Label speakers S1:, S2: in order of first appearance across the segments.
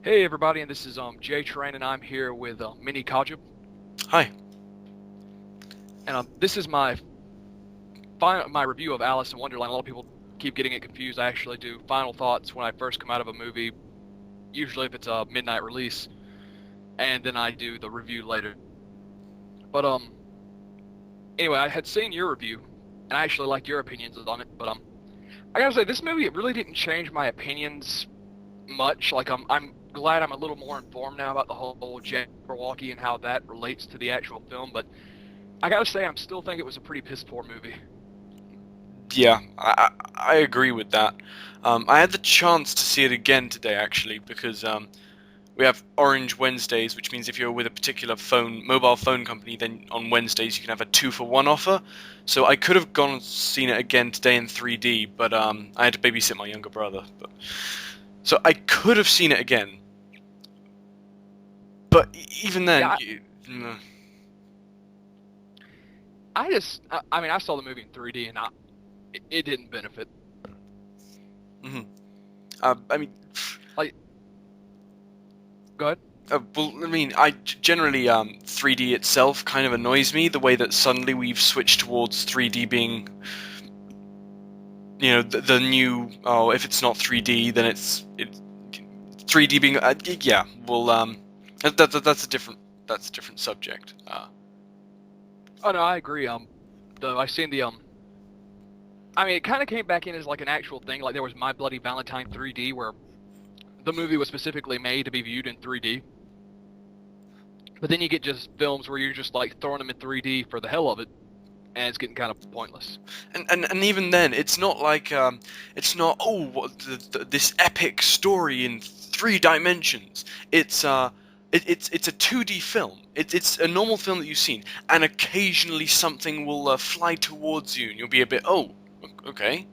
S1: Hey everybody, and this is Jay Train, and I'm here with Minikojib,
S2: Hi.
S1: and this is my review of Alice in Wonderland. A lot of people keep getting it confused. I actually do final thoughts when I first come out of a movie, usually if it's a midnight release, and then I do the review later. But anyway, I had seen your review, and I actually liked your opinions on it. But I gotta say, this movie it really didn't change my opinions much. Like I'm glad I'm a little more informed now about the whole Jabberwocky and how that relates to the actual film, but. I gotta say, I'm still think it was a pretty piss poor movie.
S2: Yeah, I agree with that. I had the chance to see it again today, actually, because we have Orange Wednesdays, which means if you're with a particular mobile phone company, then on Wednesdays you can have a 2-for-1 offer. So I could have gone and seen it again today in 3D, but I had to babysit my younger brother. So I could have seen it again, but even then,
S1: Yeah, I mean, I saw the movie in 3D, and it didn't benefit.
S2: mhm. I mean,
S1: Like, go ahead.
S2: well, I mean, I generally 3D itself kind of annoys me. The way that suddenly we've switched towards 3D being, the new. Oh, if it's not 3D, then it's 3D being. Yeah, well, that's a different subject.
S1: Oh no, I agree. Though I seen the I mean, it kind of came back in as like an actual thing. Like there was My Bloody Valentine 3D, where the movie was specifically made to be viewed in 3D. But then you get just films where you're just like throwing them in 3D for the hell of it, and it's getting kind of pointless.
S2: And even then, it's not like it's not this epic story in 3 dimensions. It's a 2D film. It's a normal film that you've seen, and occasionally something will fly towards you, and you'll be a bit okay.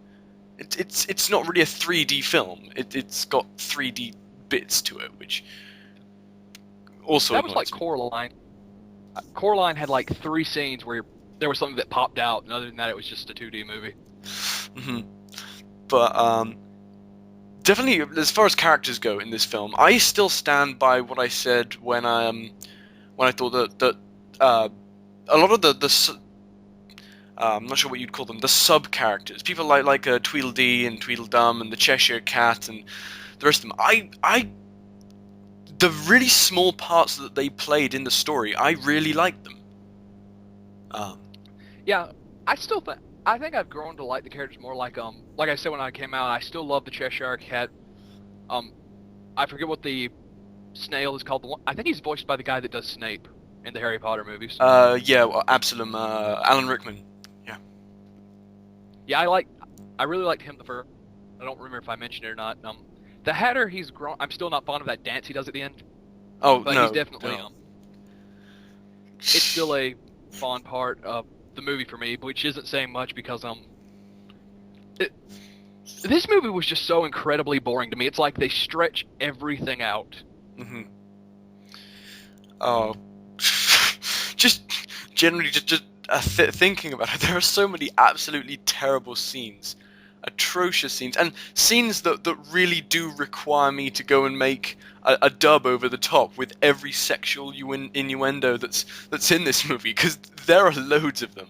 S2: It's not really a 3D film. It's got 3D bits to it, which also
S1: That was like
S2: annoys me.
S1: Coraline. Coraline had like three scenes where there was something that popped out, and other than that, it was just a 2D movie.
S2: hmm But definitely, as far as characters go in this film, I still stand by what I said when I thought that a lot of I'm not sure what you'd call them, the sub characters, people like Tweedledee and Tweedledum and the Cheshire Cat and the rest of them. The really small parts that they played in the story, I really liked them. Um,
S1: Yeah, I think I've grown to like the characters more. Like I said when I came out, I still love the Cheshire Cat. Um, I forget what the snail is called. I think he's voiced by the guy that does Snape in the Harry Potter movies.
S2: yeah, well, Absalom, Alan Rickman. Yeah.
S1: Yeah, I really liked him the first. I don't remember if I mentioned it or not. The Hatter, he's grown. I'm still not fond of that dance he does at the end,
S2: Oh
S1: but he's
S2: no,
S1: definitely
S2: no.
S1: it's still a fond part of the movie for me, which isn't saying much because it, this movie was just so incredibly boring to me. It's like they stretch everything out.
S2: hmm Oh, just generally, just thinking about it, there are so many absolutely terrible scenes, atrocious scenes, and scenes that really do require me to go and make a dub over the top with every sexual innuendo that's in this movie, because there are loads of them.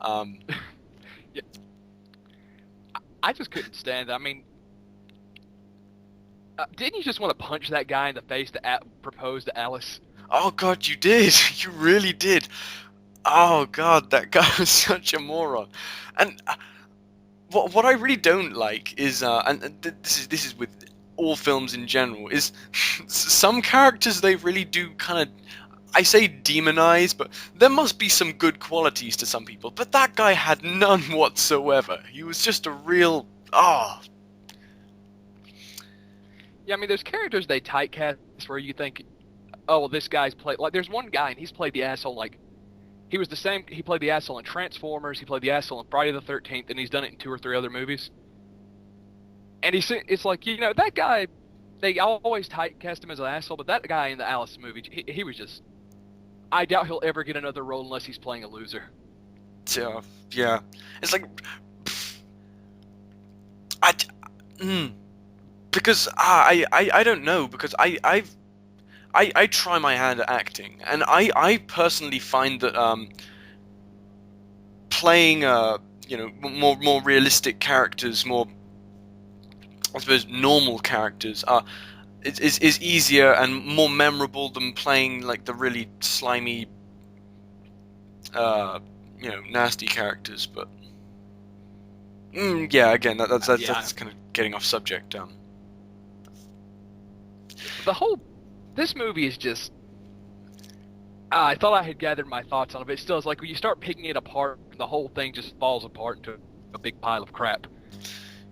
S2: Um,
S1: Yeah, I just couldn't stand it. I mean, didn't you just want to punch that guy in the face that proposed to Alice?
S2: oh God, you did, you really did. Oh God, that guy was such a moron, and what I really don't like is this is with all films in general is some characters they really do kind of, I say demonize, but there must be some good qualities to some people, but that guy had none whatsoever. He was just a real
S1: Yeah, I mean, there's characters they typecast where you think, oh, well, this guy's played. Like, there's one guy and he's played the asshole. Like, he was the same. He played the asshole in Transformers. He played the asshole in Friday the 13th, and he's done it in two or three other movies. And it's like that guy. They always typecast him as an asshole, but that guy in the Alice movie, he was just. I doubt he'll ever get another role unless he's playing a loser.
S2: yeah. It's like I mm, because I don't know, because I try my hand at acting, and I personally find that playing more realistic characters, more, I suppose, normal characters is easier and more memorable than playing like the really slimy nasty characters. But yeah, again, that's kind of getting off subject.
S1: This movie is just. I thought I had gathered my thoughts on it, but it still is like when you start picking it apart, the whole thing just falls apart into a big pile of crap.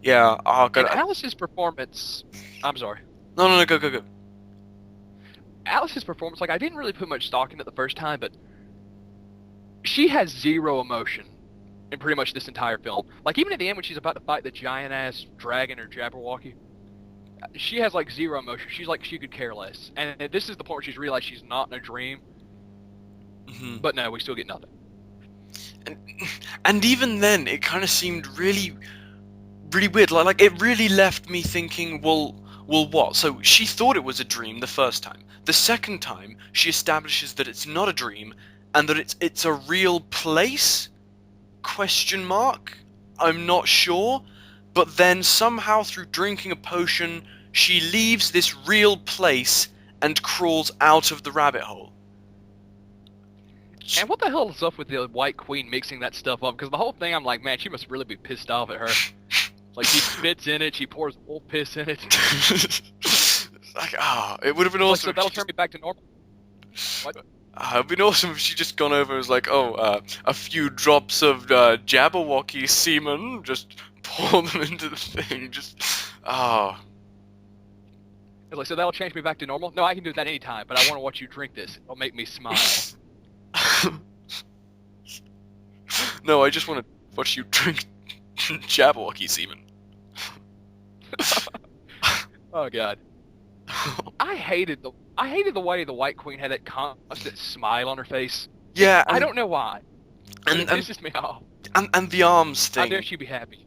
S2: Yeah. Oh god.
S1: And Alice's performance. I'm sorry.
S2: No, go.
S1: Alice's performance, like I didn't really put much stock in it the first time, but she has zero emotion in pretty much this entire film. Like even at the end when she's about to fight the giant ass dragon or Jabberwocky, she has like zero emotion. She's like she could care less. And this is the point where she's realized she's not in a dream.
S2: Mm-hmm.
S1: But no, we still get nothing.
S2: And even then, it kind of seemed really, really weird. Like it really left me thinking, well, what? So she thought it was a dream the first time. The second time, she establishes that it's not a dream and that it's a real place? Question mark? I'm not sure. But then somehow through drinking a potion, she leaves this real place and crawls out of the rabbit hole.
S1: And what the hell is up with the White Queen mixing that stuff up? Because the whole thing, I'm like, man, she must really be pissed off at her. Like, she spits in it, she pours wolf piss in it.
S2: Like, it would have been awesome.
S1: Like, so that'll turn me back to normal. What?
S2: It would have been awesome if she just gone over and was like, a few drops of Jabberwocky semen, just pour them into the thing, just,
S1: It's like, so that'll change me back to normal? No, I can do that anytime, but I want to watch you drink this. It'll make me smile.
S2: No, I just want to watch you drink Jabberwocky semen.
S1: Oh god. I hated the way the White Queen had that constant smile on her face.
S2: Yeah,
S1: I don't know why. It pisses me off.
S2: And the arms thing.
S1: How dare she be happy?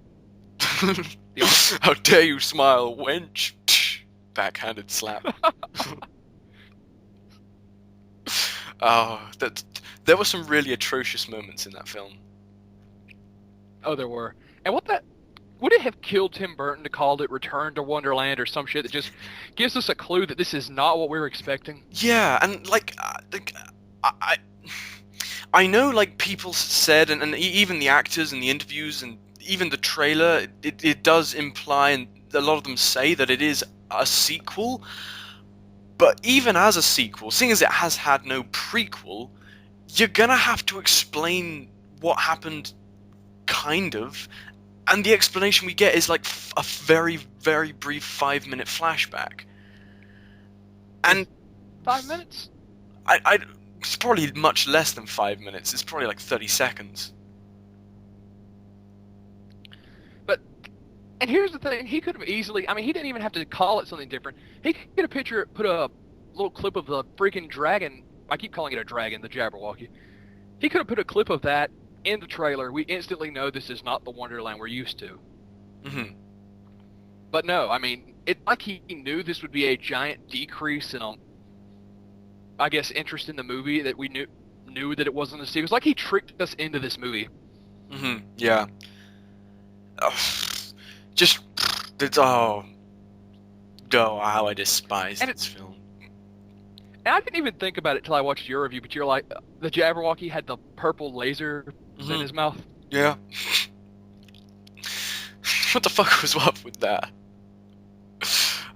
S2: How dare you smile, wench? Backhanded slap. There were some really atrocious moments in that film.
S1: Oh, there were. And would it have killed Tim Burton to call it Return to Wonderland or some shit that just gives us a clue that this is not what we were expecting?
S2: Yeah, and I know, like, people said, and even the actors and the interviews and even the trailer, it does imply, and a lot of them say that it is a sequel. But even as a sequel, seeing as it has had no prequel, you're gonna have to explain what happened, kind of. And the explanation we get is like a very, very brief 5-minute flashback. And
S1: 5 minutes?
S2: It's probably much less than 5 minutes. It's probably like 30 seconds.
S1: And here's the thing, he could have easily, he didn't even have to call it something different. He could have put a little clip of the freaking dragon, I keep calling it a dragon, the Jabberwocky. He could have put a clip of that in the trailer. We instantly know this is not the Wonderland we're used to.
S2: Mm-hmm.
S1: But no, it's like he knew this would be a giant decrease in, I guess, interest in the movie, that we knew that it wasn't a sequel. It's like he tricked us into this movie.
S2: Mm-hmm, yeah. How I despise this film.
S1: And I didn't even think about it till I watched your review, but you're like, the Jabberwocky had the purple laser in his mouth.
S2: Yeah. What the fuck was up with that?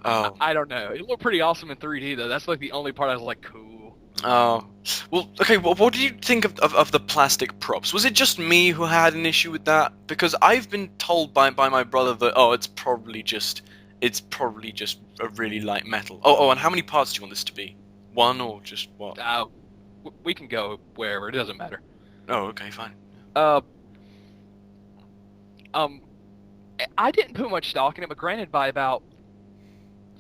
S2: Oh.
S1: I don't know. It looked pretty awesome in 3D, though. That's like the only part I was like, cool.
S2: Oh. Well, okay, well, what did you think of the plastic props? Was it just me who had an issue with that? Because I've been told by my brother that, it's probably just a really light metal. Oh, and how many parts do you want this to be? One or just what?
S1: We can go wherever. It doesn't matter.
S2: Oh, okay, fine.
S1: I didn't put much stock in it, but granted, by about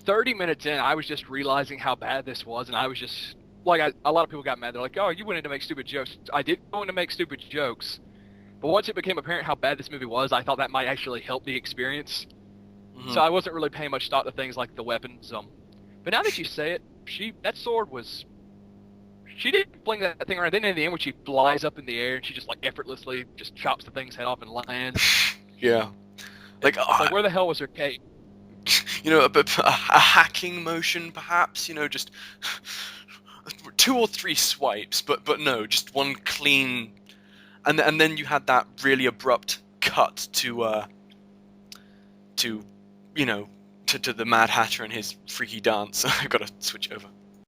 S1: 30 minutes in, I was just realizing how bad this was, and I was just, like, a lot of people got mad. They're like, oh, you went in to make stupid jokes. I did go in to make stupid jokes, but once it became apparent how bad this movie was, I thought that might actually help the experience. So I wasn't really paying much thought to things like the weapons. But now that you say it, that sword was. She didn't fling that thing around. Then in the end, when she flies up in the air and she just like effortlessly just chops the thing's head off and lands.
S2: Yeah. Like,
S1: It's like where the hell was her cape?
S2: You know, a hacking motion, perhaps. You know, just 2 or 3 swipes, but no, just one clean. And then you had that really abrupt cut to you know, to the Mad Hatter and his freaky dance. I've got to switch over.